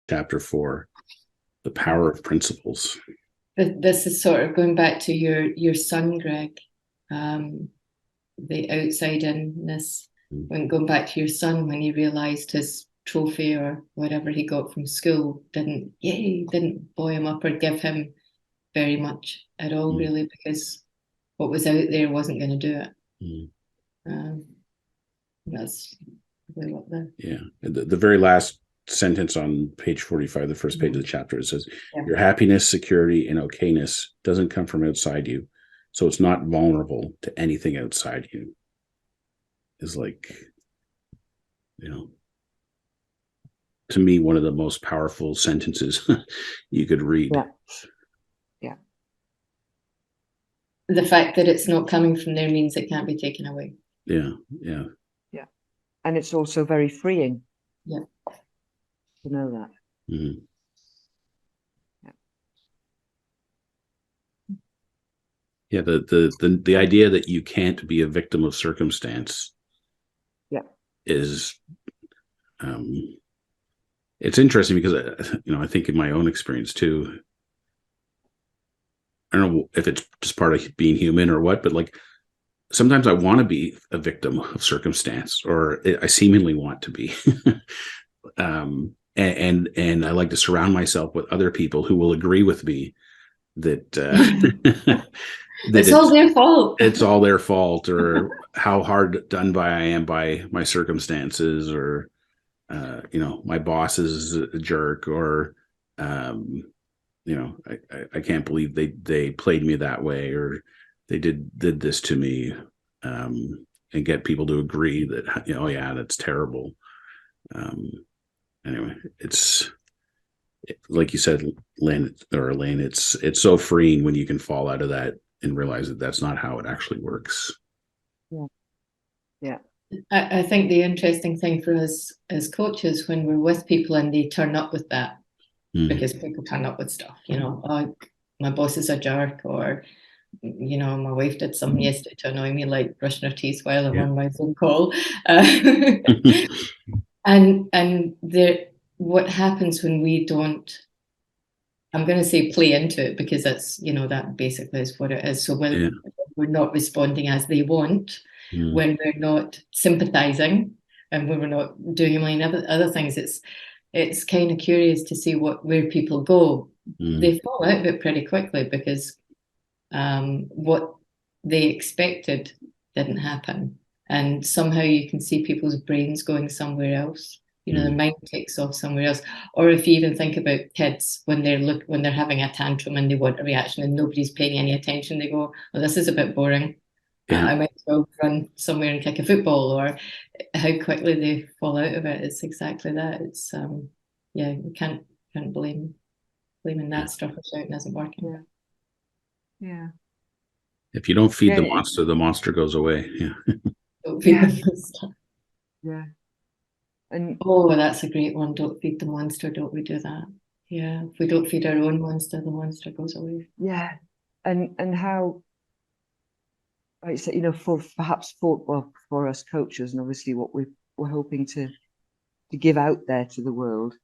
chapter 4, the power of principles. This is sort of going back to your son, Greg, the outside-inness, when going back to your son, when he realised his trophy or whatever he got from school didn't buoy him up or give him very much at all, really, because what was out there wasn't going to do it. That's really what the very last sentence on page 45, the first page of the chapter, it says, your happiness, security, and okayness doesn't come from outside you, so it's not vulnerable to anything outside you. Is like, to me, one of the most powerful sentences you could read. Yeah. The fact that it's not coming from there means it can't be taken away. Yeah. And it's also very freeing. Yeah. To know that. Mm-hmm. Yeah, the idea that you can't be a victim of circumstance is it's interesting because I think in my own experience too, I don't know if it's just part of being human or what, but like sometimes I want to be a victim of circumstance, or I seemingly want to be. And I like to surround myself with other people who will agree with me that that it's all their fault. It's all their fault, or how hard done by I am by my circumstances, or my boss is a jerk, or I can't believe they played me that way, or they did this to me, and get people to agree that oh yeah, that's terrible. Anyway, it's like you said, Lynn or Elaine, it's so freeing when you can fall out of that and realize that that's not how it actually works. Yeah. I think the interesting thing for us as coaches, when we're with people and they turn up with that, because people turn up with stuff, oh, my boss is a jerk, or my wife did something yesterday to annoy me, like brushing her teeth while I'm on my Zoom call. And what happens when we don't, I'm going to say play into it, because that's, that basically is what it is. So when we're not responding as they want, when we're not sympathizing, and when we're not doing a million other things, it's kind of curious to see where people go. They fall out of it pretty quickly, because what they expected didn't happen. And somehow you can see people's brains going somewhere else. Their mind takes off somewhere else. Or if you even think about kids, when they're having a tantrum and they want a reaction and nobody's paying any attention, they go, "Well, this is a bit boring. I might as well run somewhere and kick a football." Or how quickly they fall out of it. It's exactly that. It's you can't blaming that stuff or shouting isn't working. Yeah. If you don't feed the monster goes away. Don't feed the monster. Yeah. And that's a great one. Don't feed the monster. Don't we do that? Yeah. If we don't feed our own monster, the monster goes away. Yeah. And how, like you said, for us coaches, and obviously what we're hoping to give out there to the world,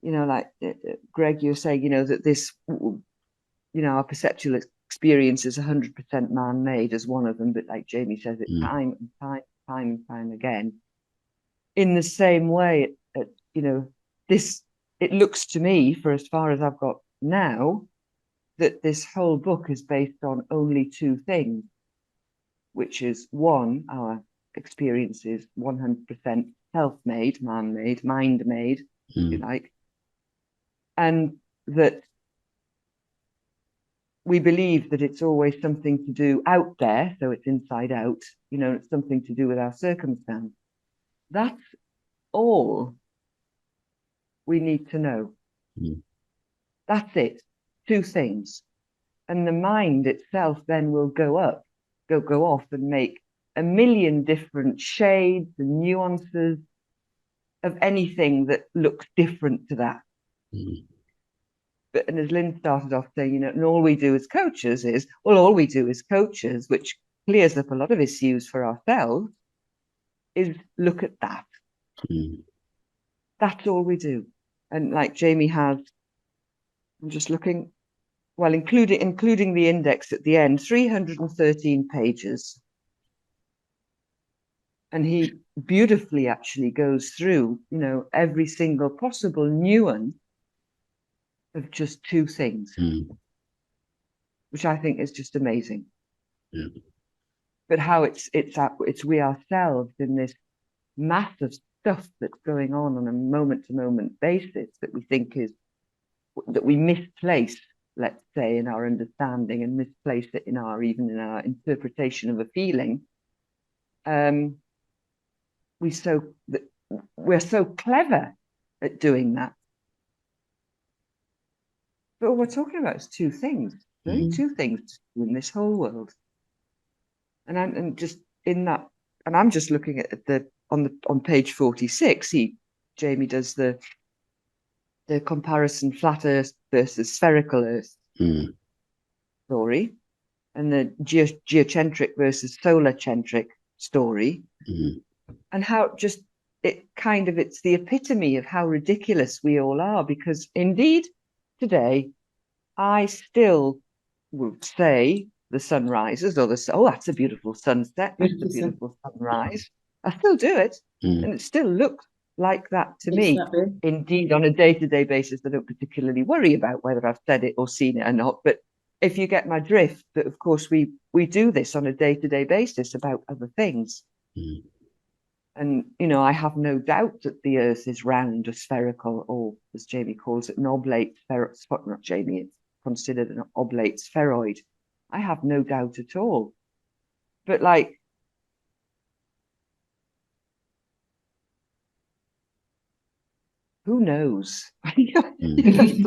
like Greg, you're saying, that this, our perceptual experience is 100% man-made as one of them, but like Jamie says, it time and time again. In the same way, it looks to me, for as far as I've got now, that this whole book is based on only two things, which is one, our experiences 100% self-made, man-made, mind-made, if you like, and that we believe that it's always something to do out there, so it's inside out, it's something to do with our circumstance. That's all we need to know. That's it. Two things. And the mind itself then will go off and make a million different shades and nuances of anything that looks different to that. And as Lynn started off saying, and all we do as coaches is, which clears up a lot of issues for ourselves, is look at that. That's all we do. And like Jamie has, I'm just looking, well, including the index at the end, 313 pages. And he beautifully actually goes through, you know, every single possible nuance of just two things, which I think is just amazing. Yeah. But how it's we ourselves in this mass of stuff that's going on a moment-to-moment basis that we think is, that we misplace, let's say, in our understanding, and misplace it in our interpretation of a feeling. We're so clever at doing that. But what we're talking about is two things, only two things in this whole world. And I'm just in that, and I'm just looking at on page 46. Jamie does the comparison flat Earth versus spherical Earth story, and the geocentric versus solar-centric story, and how just it's the epitome of how ridiculous we all are, because indeed today I still would say the sun rises, or that's a beautiful sunset, that's a beautiful sunrise. I still do it, and it still looks like that to me. Indeed, on a day-to-day basis, I don't particularly worry about whether I've said it or seen it or not. But if you get my drift, that of course we do this on a day-to-day basis about other things. And, you know, I have no doubt that the Earth is round or spherical, or as Jamie calls it, an oblate spheroid. Not Jamie, it's considered an oblate spheroid. I have no doubt at all. But like, who knows? There's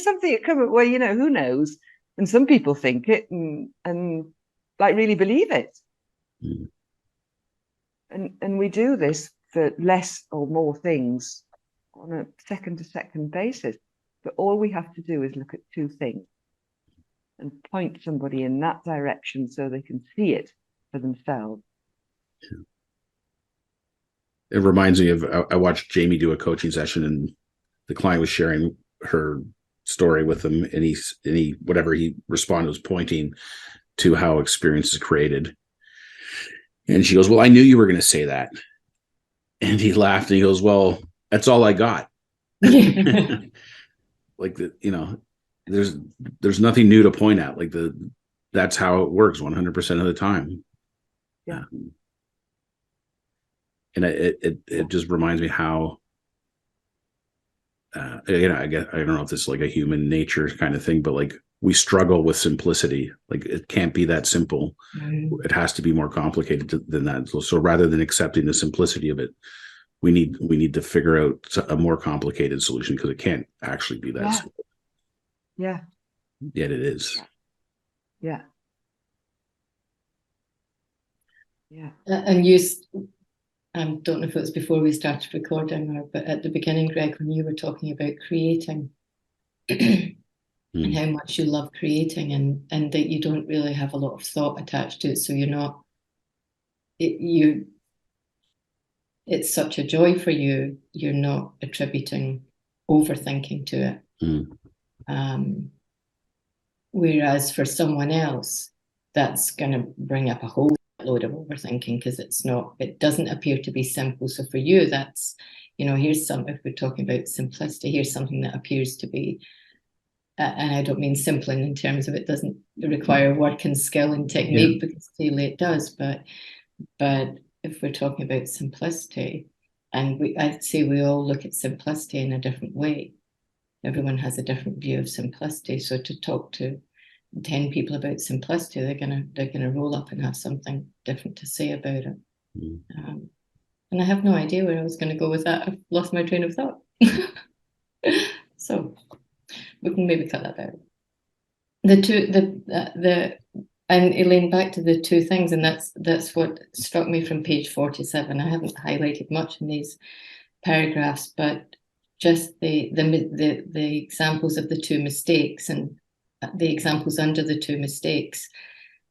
something that comes where, you know, who knows? And some people think it and like really believe it. And we do this for less or more things on a second-to-second basis. But all we have to do is look at two things and point somebody in that direction so they can see it for themselves. It reminds me of, I watched Jamie do a coaching session, and the client was sharing her story with him, and he whatever he responded was pointing to how experience is created. And she goes, "Well, I knew you were going to say that." And he laughed and he goes, "Well, that's all I got." Like you know, there's nothing new to point at. Like that's how it works 100% of the time. Yeah. And it just reminds me how, you know, I don't know if this is like a human nature kind of thing, but like we struggle with simplicity. Like it can't be that simple. It has to be more complicated than that. So rather than accepting the simplicity of it, we need to figure out a more complicated solution, because it can't actually be that simple. Yeah. Yet it is. Yeah. Yeah. And you, I don't know if it was before we started recording, but at the beginning, Greg, when you were talking about creating and how much you love creating, and that you don't really have a lot of thought attached to it, so you're not, it's such a joy for you, you're not attributing overthinking to it. Whereas for someone else, that's going to bring up a whole load of overthinking, because it doesn't appear to be simple. So for you, that's, you know, if we're talking about simplicity, here's something that appears to be, and I don't mean simpling in terms of it doesn't require work and skill and technique, because clearly it does, but if we're talking about simplicity, and I'd say we all look at simplicity in a different way. Everyone has a different view of simplicity. So to talk to 10 people about simplicity, they're gonna roll up and have something different to say about it. And I have no idea where I was going to go with that. I've lost my train of thought. So we can maybe cut that out. And Elaine, back to the two things, and that's what struck me from page 47. I haven't highlighted much in these paragraphs, but just the examples of the two mistakes and the examples under the two mistakes.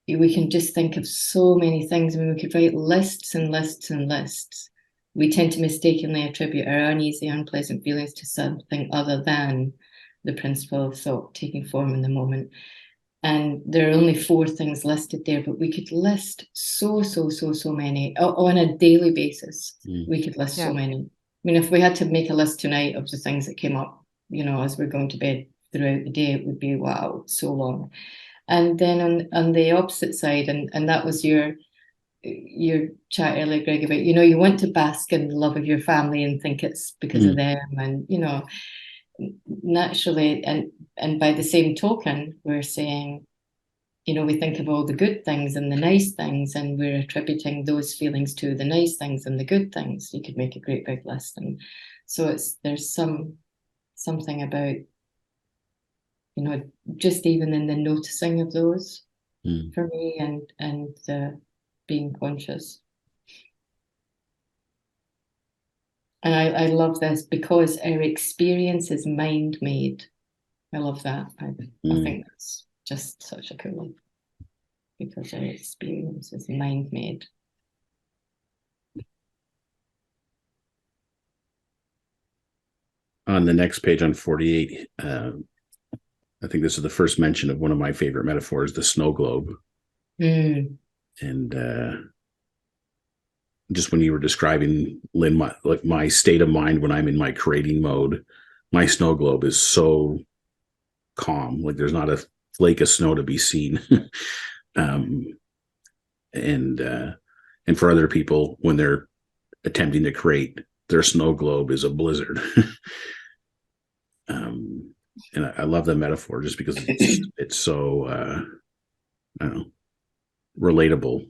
We can just think of so many things. I mean, we could write lists and lists and lists, we tend to mistakenly attribute our uneasy, unpleasant feelings to something other than the principle of thought taking form in the moment. And there are only 4 things listed there, but we could list so many on a daily basis. We could list so many. I mean, if we had to make a list tonight of the things that came up, you know, as we're going to bed throughout the day, it would be, wow, so long. And then on the opposite side, and that was your chat earlier, Greg, about, you know, you want to bask in the love of your family and think it's because of them, and, you know, naturally, and by the same token, we're saying, you know, we think of all the good things and the nice things, and we're attributing those feelings to the nice things and the good things. You could make a great big list. And so there's something about, you know, just even in the noticing of those for me, and the being conscious. And I love this because our experience is mind-made. I love that. I think that's just such a cool one, because our experience is mind-made. On the next page, on 48, I think this is the first mention of one of my favorite metaphors, the snow globe. And just when you were describing, Lynne, my state of mind when I'm in my creating mode, my snow globe is so calm. Like there's not a flake of snow to be seen. And for other people, when they're attempting to create, their snow globe is a blizzard. And I love the metaphor just because it's so I don't know, relatable.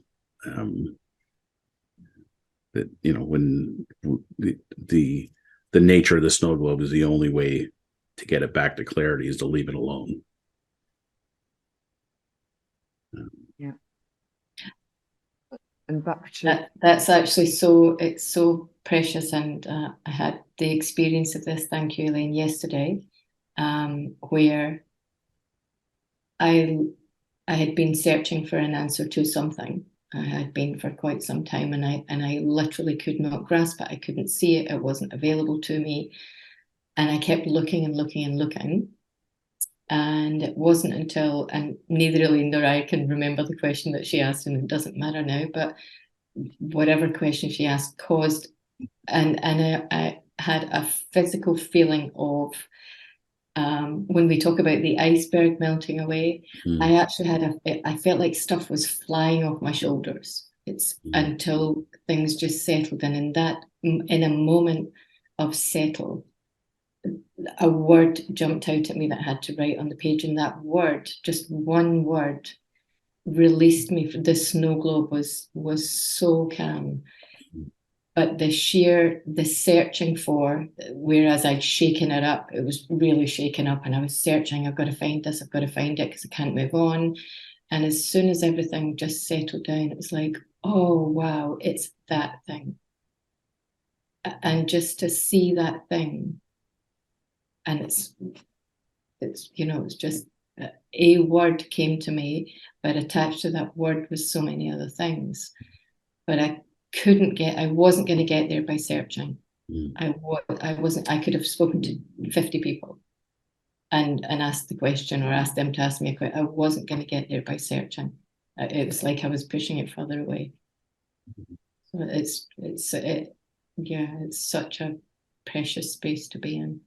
That, you know, when the nature of the snow globe is the only way to get it back to clarity is to leave it alone. Yeah. And back to that's actually it's so precious. And I had the experience of this, thank you, Elaine, yesterday, where I had been searching for an answer to something. I had been for quite some time, and I literally could not grasp it. I couldn't see it. It wasn't available to me. And I kept looking and looking and looking. And it wasn't until, and neither Elaine nor I can remember the question that she asked, and it doesn't matter now, but whatever question she asked caused, and I had a physical feeling of, when we talk about the iceberg melting away, I actually I felt like stuff was flying off my shoulders. It's until things just settled, and in a moment of settle, a word jumped out at me that I had to write on the page, and that word, just one word, released me. The snow globe was so calm, but the searching for, whereas I'd shaken it up, it was really shaken up, and I was searching, I've got to find this, I've got to find it because I can't move on. And as soon as everything just settled down, it was like, oh wow, it's that thing. And just to see that thing, and it's you know, it's just a word came to me, but attached to that word was so many other things. But I wasn't going to get there by searching. I wasn't. I could have spoken to 50 people and asked the question, or asked them to ask me a question. I wasn't going to get there by searching. It was like I was pushing it further away. So it's such a precious space to be in.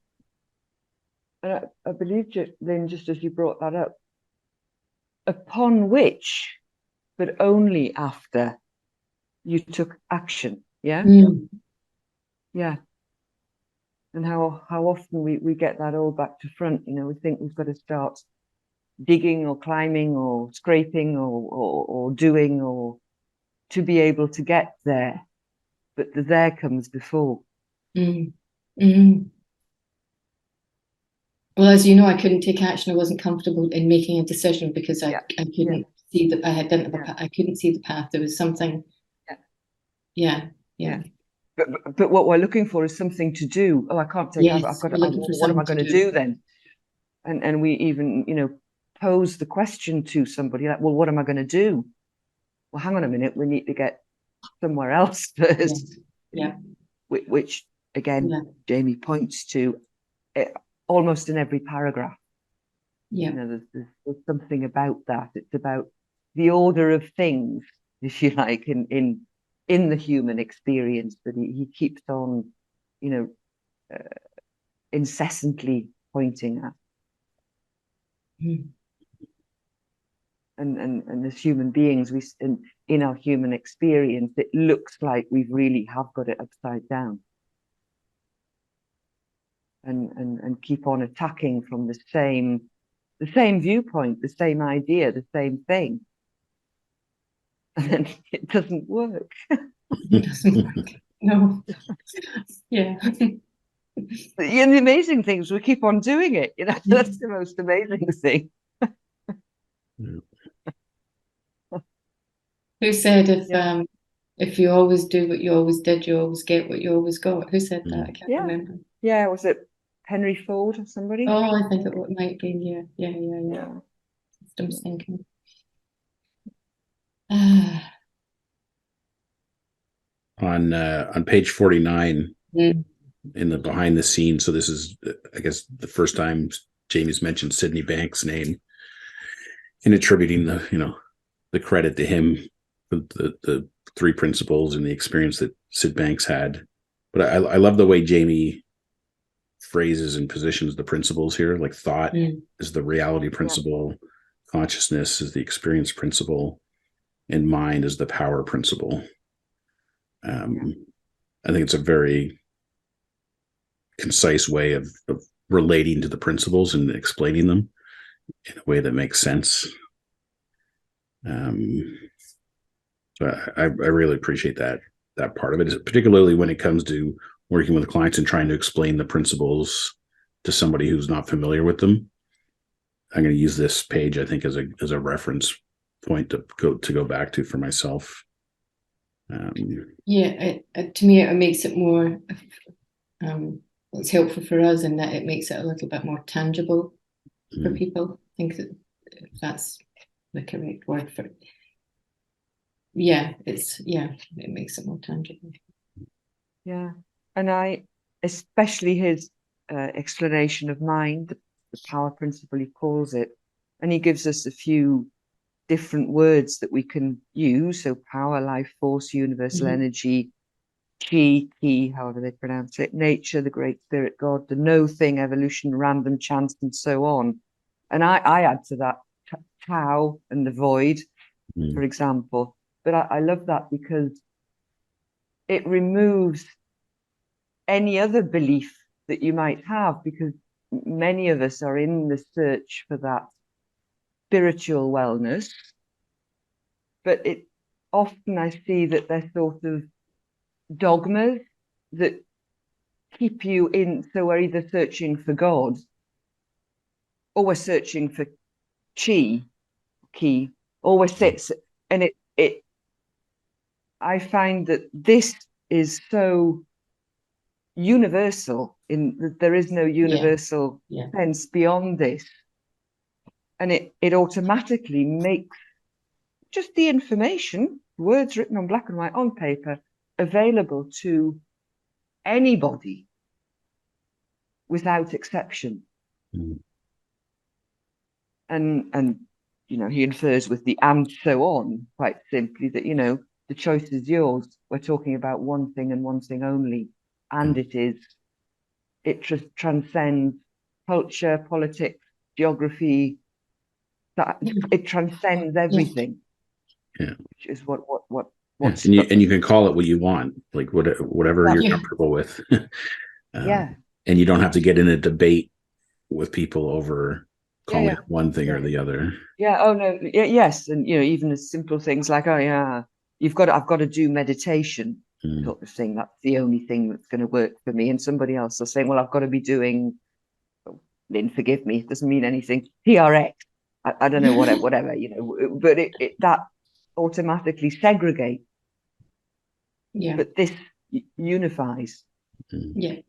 And I believe, Lynne, just as you brought that up, upon which, but only after you took action. Yeah. Yeah. And how often we get that all back to front. You know, we think we've got to start digging or climbing or scraping or doing, or to be able to get there, but the there comes before. Well, as you know, I couldn't take action. I wasn't comfortable in making a decision because I couldn't see that I didn't have I couldn't see the path. There was something. Yeah. But what we're looking for is something to do. Oh, I can't take. I've got. What am I going to do then? And we even, you know, pose the question to somebody like, well, what am I going to do? Well, hang on a minute. We need to get somewhere else first. Yeah. which again, Jamie points to almost in every paragraph. Yeah. There's something about that. It's about the order of things, if you like, in the human experience that he keeps on, incessantly pointing at. And as human beings, in our human experience, it looks like we really have got it upside down. And keep on attacking from the same viewpoint, the same idea, the same thing. And then it doesn't work. It doesn't work. No. Yeah. The amazing thing is we keep on doing it. That's the most amazing thing. Who said if you always do what you always did, you always get what you always got? Who said that? I can't remember. Yeah, was it Henry Ford or somebody? Oh, I think it might be. Yeah. Systems thinking. On page 49 in the behind the scenes, so this is, I guess, the first time Jamie's mentioned Syd Banks' name in attributing the credit to him for the three principles and the experience that Syd Banks had. But I love the way Jamie phrases and positions the principles here. Like thought is the reality principle, consciousness is the experience principle, and mind is the power principle. I think it's a very concise way of relating to the principles and explaining them in a way that makes sense. So I really appreciate that part of it, particularly when it comes to working with clients and trying to explain the principles to somebody who's not familiar with them. I'm going to use this page, I think, as a reference point to go back to for myself. To me, it makes it more. It's helpful for us in that it makes it a little bit more tangible for people. I think that's the correct word for it. It makes it more tangible. Yeah, and especially his explanation of mind, the power principle he calls it, and he gives us a few different words that we can use. So power, life force, universal energy, chi, however they pronounce it, nature, the great spirit, God, the no thing, evolution, random, chance, and so on. And I add to that Tao and the void, for example. But I love that because it removes any other belief that you might have, because many of us are in the search for that spiritual wellness. But often I see that they're sort of dogmas that keep you in. So we're either searching for God or we're searching for chi, or we're and I find that this is so universal in that there is no universal sense beyond this. And it automatically makes just the information, words written on black and white on paper, available to anybody without exception. And he infers with the and so on quite simply that the choice is yours. We're talking about one thing and one thing only, and it just transcends culture, politics, geography. That it transcends everything. Which is what and you can call it what you want, like whatever you're comfortable with. And you don't have to get in a debate with people over calling it one thing or the other. Oh no, yes, and even as simple things like I've got to do meditation sort of thing. That's the only thing that's going to work for me. And somebody else is saying, well, I've got to be doing. Lynne, forgive me, it doesn't mean anything. TRX. I don't know, whatever, but it that automatically segregates. But this unifies. And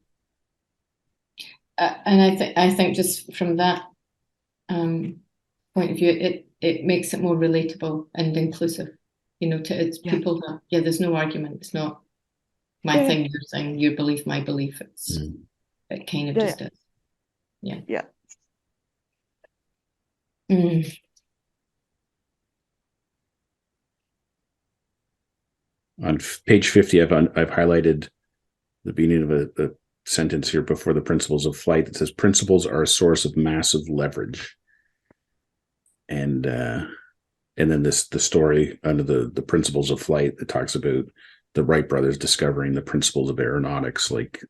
I think just from that point of view, it makes it more relatable and inclusive. To its people that there's no argument. It's not my thing, your thing, your belief, my belief. It kind of just is. Yeah. Yeah. On page 50, I've highlighted the beginning of a sentence here before the principles of flight that says principles are a source of massive leverage. And then the story under the principles of flight that talks about the Wright brothers discovering the principles of aeronautics, like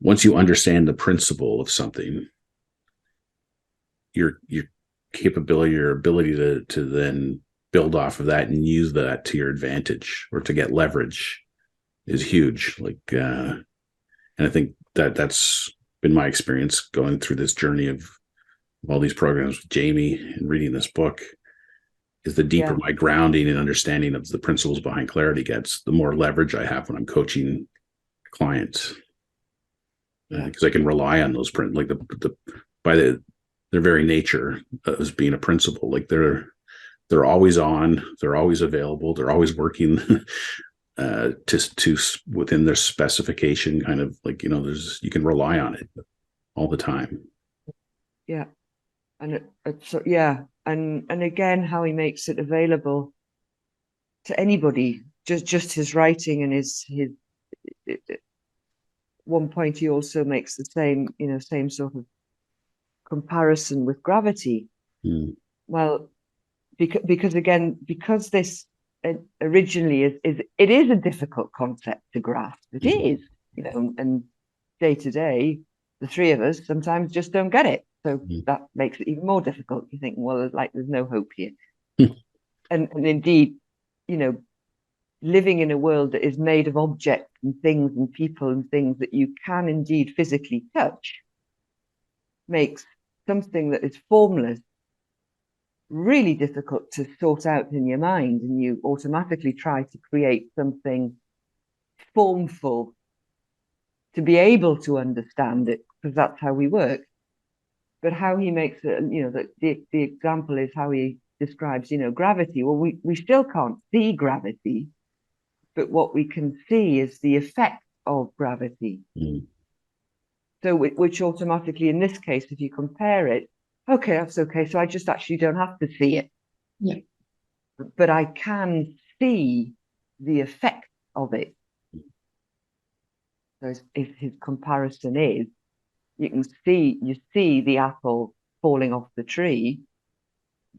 once you understand the principle of something, your capability, your ability to then build off of that and use that to your advantage or to get leverage is huge. And I think that's been my experience going through this journey of all these programs with Jamie and reading this book, is the deeper my grounding and understanding of the principles behind clarity gets, the more leverage I have when I'm coaching clients. Because I can rely on those by their very nature as being a principle. Like they're always on, they're always available, they're always working to within their specification, kind of like, you can rely on it all the time. Yeah. And and again, how he makes it available to anybody, just his writing and his one point he also makes the same sort of comparison with gravity. Well, because this originally is a difficult concept to grasp. It is, and day to day, the three of us sometimes just don't get it. So that makes it even more difficult. You think, well, there's no hope here. and indeed, living in a world that is made of objects and things and people and things that you can indeed physically touch makes something that is formless really difficult to sort out in your mind, and you automatically try to create something formful to be able to understand it, because that's how we work. But how he makes it, the example is how he describes, gravity. Well, we still can't see gravity, but what we can see is the effect of gravity. So, which automatically, in this case, if you compare it, okay, that's okay. So I just actually don't have to see it. Yeah. But I can see the effect of it. So if his comparison is, you see the apple falling off the tree,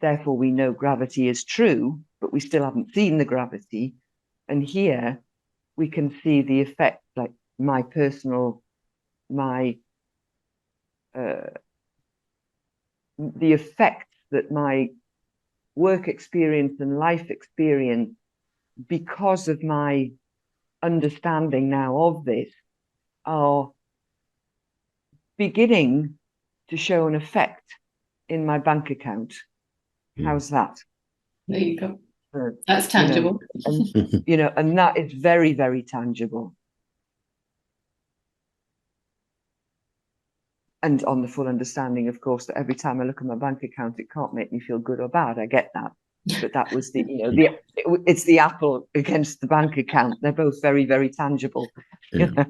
therefore we know gravity is true, but we still haven't seen the gravity. And here we can see the effect, like the effects that my work experience and life experience, because of my understanding now of this, are beginning to show an effect in my bank account. How's that? There you go. That's tangible. And that is very, very tangible. And on the full understanding, of course, that every time I look at my bank account, it can't make me feel good or bad. I get that. But that was it's the apple against the bank account. They're both very, very tangible. Yeah.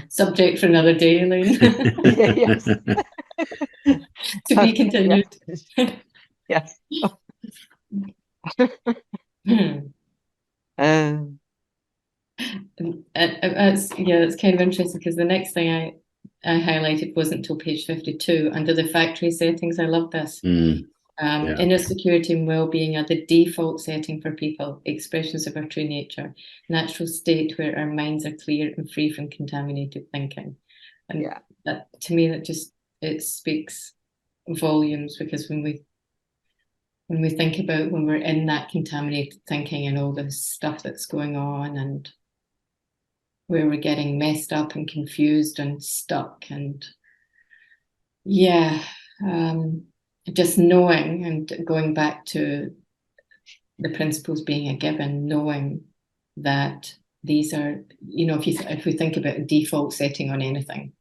Subject for another day, Elaine. Yes. To be continued. Yes. It's kind of interesting, because the next thing I highlighted wasn't until page 52 under the factory settings. I love this. Inner security and well-being are the default setting for people, expressions of our true nature, natural state where our minds are clear and free from contaminated thinking. And that, to me, it speaks volumes, because when we think about when we're in that contaminated thinking and all this stuff that's going on, and where we're getting messed up and confused and stuck, and just knowing, and going back to the principles being a given, knowing that these are, if we think about a default setting on anything,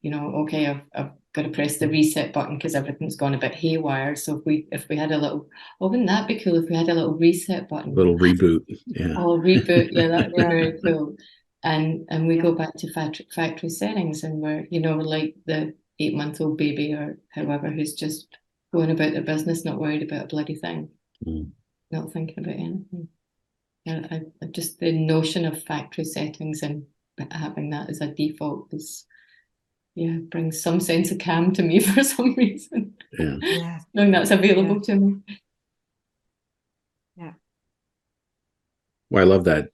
okay, I've got to press the reset button because everything's gone a bit haywire. So if we had a little, wouldn't that be cool if we had a little reset button? Little reboot. Yeah. Oh, reboot. Yeah, that'd be very cool. And we go back to factory settings, and we're, like the 8-month-old baby or however who's just going about their business, not worried about a bloody thing, not thinking about anything. Yeah, just the notion of factory settings and having that as a default brings some sense of calm to me for some reason. Yeah. Knowing that's available to me. Yeah. Well, I love that.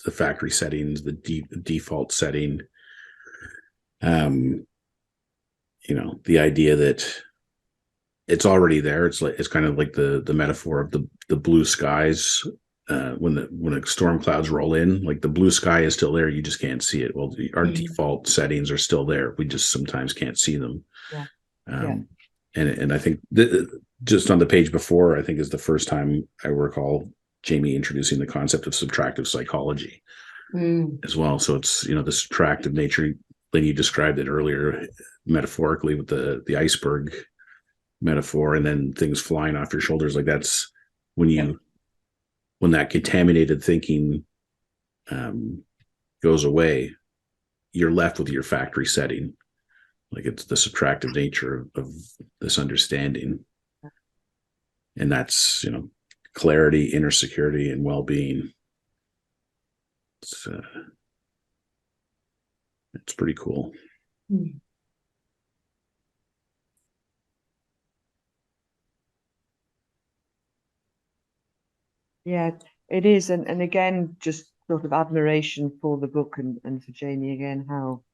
The factory settings, the default setting. The idea that it's already there. It's kind of like the metaphor of the blue skies. When storm clouds roll in, like the blue sky is still there, you just can't see it. Well, our default settings are still there. We just sometimes can't see them. And I think just on the page before, I think is the first time I recall Jamie introducing the concept of subtractive psychology as well. So it's the subtractive nature. Lynne, you described it earlier metaphorically with the iceberg metaphor, and then things flying off your shoulders. Like that's when that contaminated thinking goes away, you're left with your factory setting. Like it's the subtractive nature of this understanding. And that's, clarity, inner security, and well-being. It's pretty cool. Yeah, it is. And again, just sort of admiration for the book and for Jamie again, how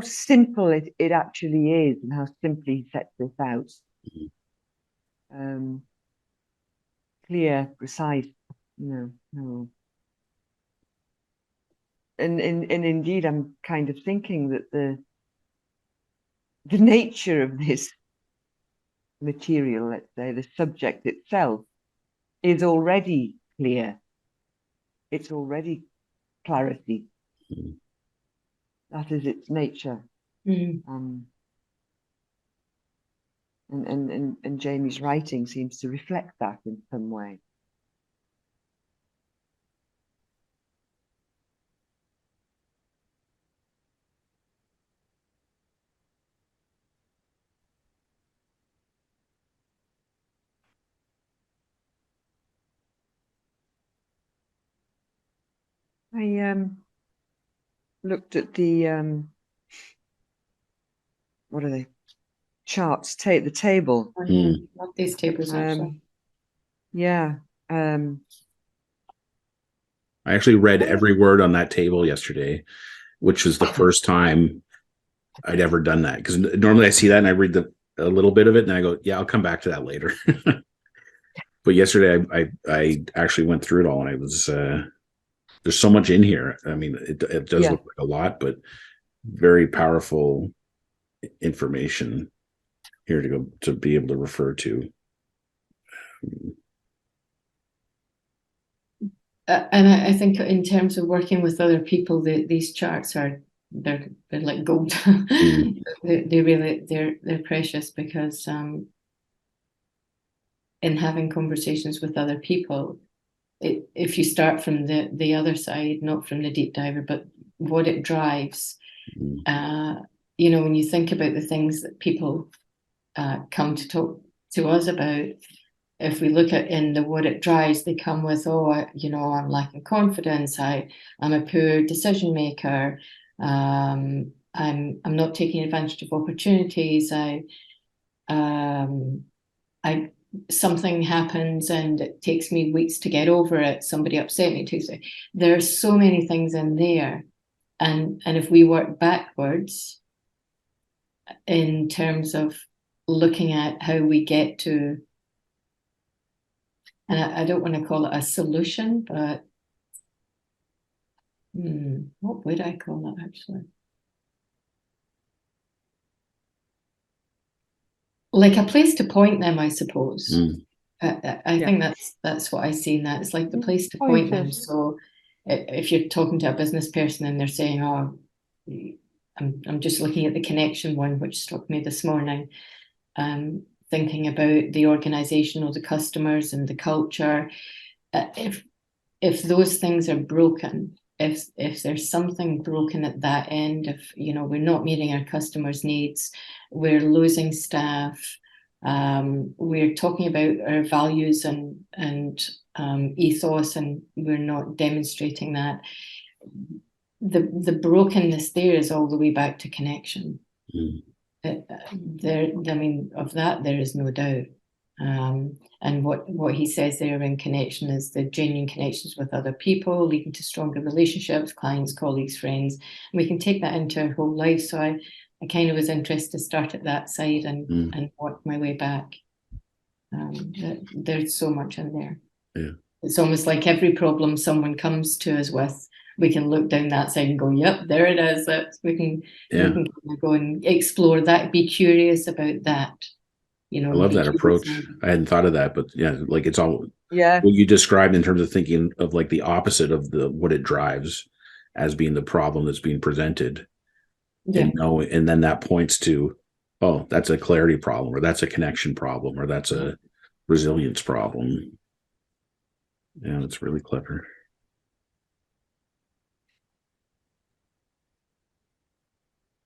simple it actually is, and how simply he sets this out. Clear, precise, no. And indeed, I'm kind of thinking that the nature of this material, let's say, the subject itself, is already clear. It's already clarity. That is its nature. And Jamie's writing seems to reflect that in some way. I looked at the what are they? Charts, the table. Love these tables actually. Yeah. I actually read every word on that table yesterday, which was the first time I'd ever done that. Because normally I see that and I read a little bit of it and I go, yeah, I'll come back to that later. But yesterday I actually went through it all, and I was there's so much in here. I mean, it does look like a lot, but very powerful information here to be able to refer to. And I think in terms of working with other people, these charts they're like gold. They're precious, because in having conversations with other people, if you start from the other side, not from the deep diver, but what it drives, when you think about the things that people come to talk to us about, if we look at in the what it drives, they come with, I'm lacking confidence, I'm a poor decision maker, I'm not taking advantage of opportunities, something happens and it takes me weeks to get over it, somebody upset me too. So there's so many things in there, and if we work backwards in terms of looking at how we get to, and I don't want to call it a solution, but what would I call it actually? Like a place to point them, I suppose. I think that's what I see in that. It's like the place to point them. So if you're talking to a business person and they're saying, I'm just looking at the connection one, which struck me this morning, thinking about the organisation or the customers and the culture. If those things are broken, if there's something broken at that end, if we're not meeting our customers' needs, we're losing staff, we're talking about our values and ethos, and we're not demonstrating that. The brokenness there is all the way back to connection. Of that there is no doubt. And what he says there in connection is the genuine connections with other people, leading to stronger relationships, clients, colleagues, friends. And we can take that into our whole life. So I kind of was interested to start at that side and work my way back. There's so much in there. Yeah. It's almost like every problem someone comes to us with, we can look down that side and go, yep, there it is. We can go and explore that, be curious about that. I love that approach. I hadn't thought of that, but yeah, like it's all what you described in terms of thinking of like the opposite of what it drives as being the problem that's being presented. Yeah. And then that points to, oh, that's a clarity problem, or that's a connection problem, or that's a resilience problem. Yeah, that's really clever.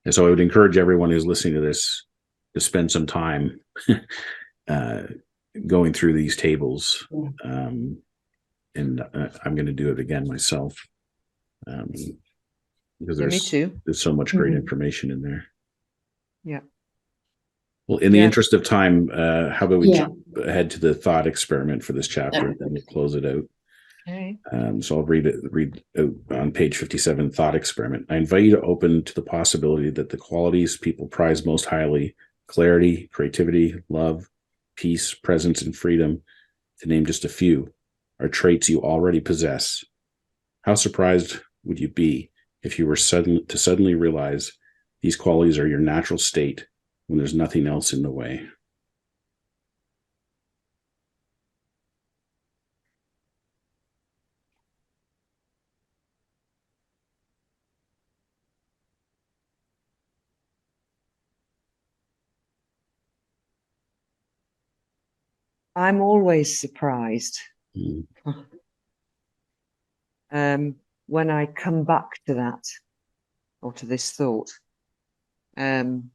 And so I would encourage everyone who's listening to this to spend some time going through these tables. And I'm going to do it again myself. Because there's so much great information in there. Yeah. Well, in the interest of time, how about we jump ahead to the thought experiment for this chapter, then we'll close it out. Okay. So I'll read out on page 57, thought experiment. I invite you to open to the possibility that the qualities people prize most highly, clarity, creativity, love, peace, presence, and freedom, to name just a few, are traits you already possess. How surprised would you be if you were suddenly realize these qualities are your natural state when there's nothing else in the way? I'm always surprised when I come back to that, or to this thought. And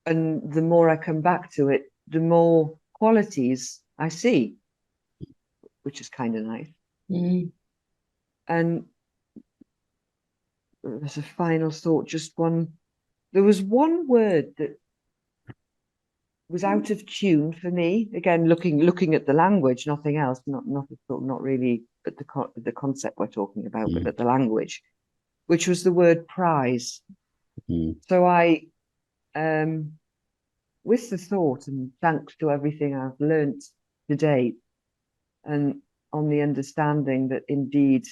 the more I come back to it, the more qualities I see, which is kind of nice. And there's a final thought, there was one word that was out of tune for me. Again, looking at the language, nothing else, not really at the concept we're talking about, but at the language, which was the word prize. So I, with the thought, and thanks to everything I've learnt today, and on the understanding that indeed,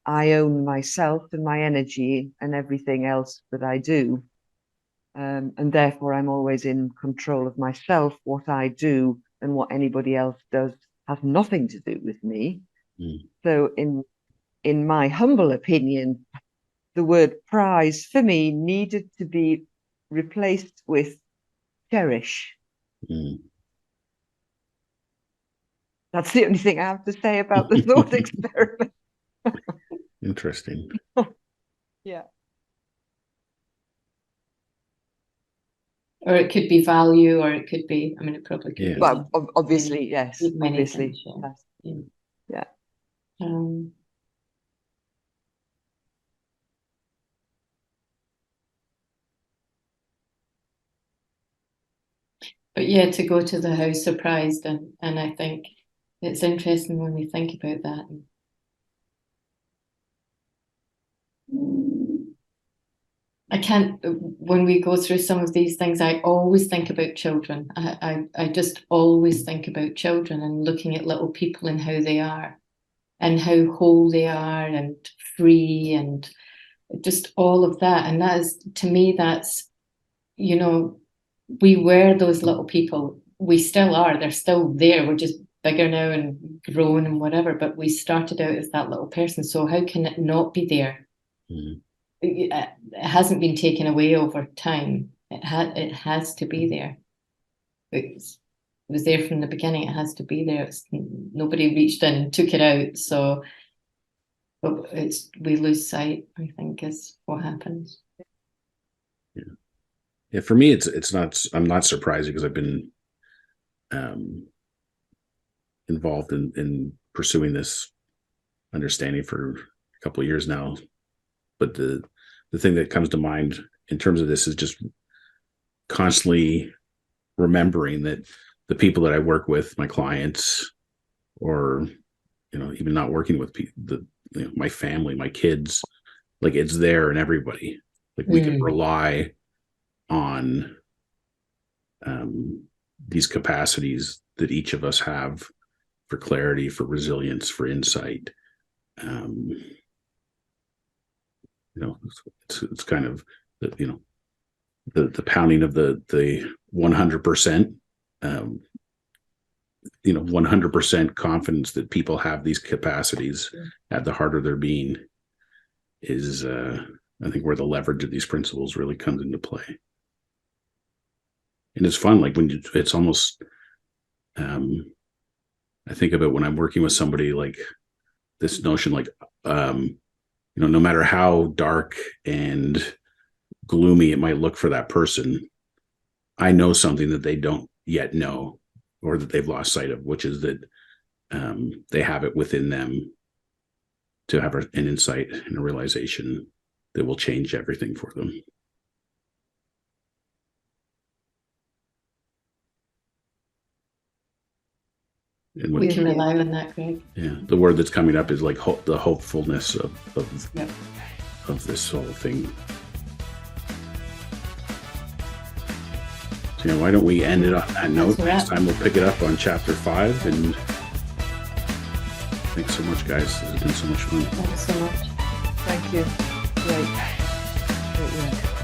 I own myself and my energy and everything else that I do. And therefore I'm always in control of myself. What I do and what anybody else does has nothing to do with me. So in my humble opinion, the word prize for me needed to be replaced with cherish. That's the only thing I have to say about the thought experiment. Interesting. Yeah. Or it could be value, or it could be, it probably could be. Well, obviously, yes. Obviously. Yes. Yeah. But yeah, to go to the house surprised, and I think it's interesting when we think about that. I can't, when we go through some of these things, I always think about children. I just always think about children and looking at little people and how they are and how whole they are and free and just all of that. And that is, to me, that's, we were those little people. We still are. They're still there. We're just bigger now and grown and whatever, but we started out as that little person. So how can it not be there? Mhm. It hasn't been taken away over time. It has to be there. It was there from the beginning. It has to be there. Nobody reached in and took it out. So but we lose sight, I think, is what happens. Yeah, for me, it's not. I'm not surprised because I've been involved in pursuing this understanding for a couple of years now. But the thing that comes to mind in terms of this is just constantly remembering that the people that I work with, my clients, or even not working with people, my family, my kids, like it's there in everybody. Like we can rely on these capacities that each of us have for clarity, for resilience, for insight. It's kind of the pounding of the 100%. 100% confidence that people have these capacities at the heart of their being is, I think, where the leverage of these principles really comes into play. And it's fun, like it's almost, I think of it when I'm working with somebody, like this notion, like, no matter how dark and gloomy it might look for that person, I know something that they don't yet know, or that they've lost sight of, which is that they have it within them to have an insight and a realization that will change everything for them. And we can rely on that, Greg. Yeah, the word that's coming up is like the hopefulness of this whole thing. So, why don't we end it on that note? Next time we'll pick it up on chapter 5. And thanks so much, guys. It's been so much fun. Thanks so much. Thank you. Great.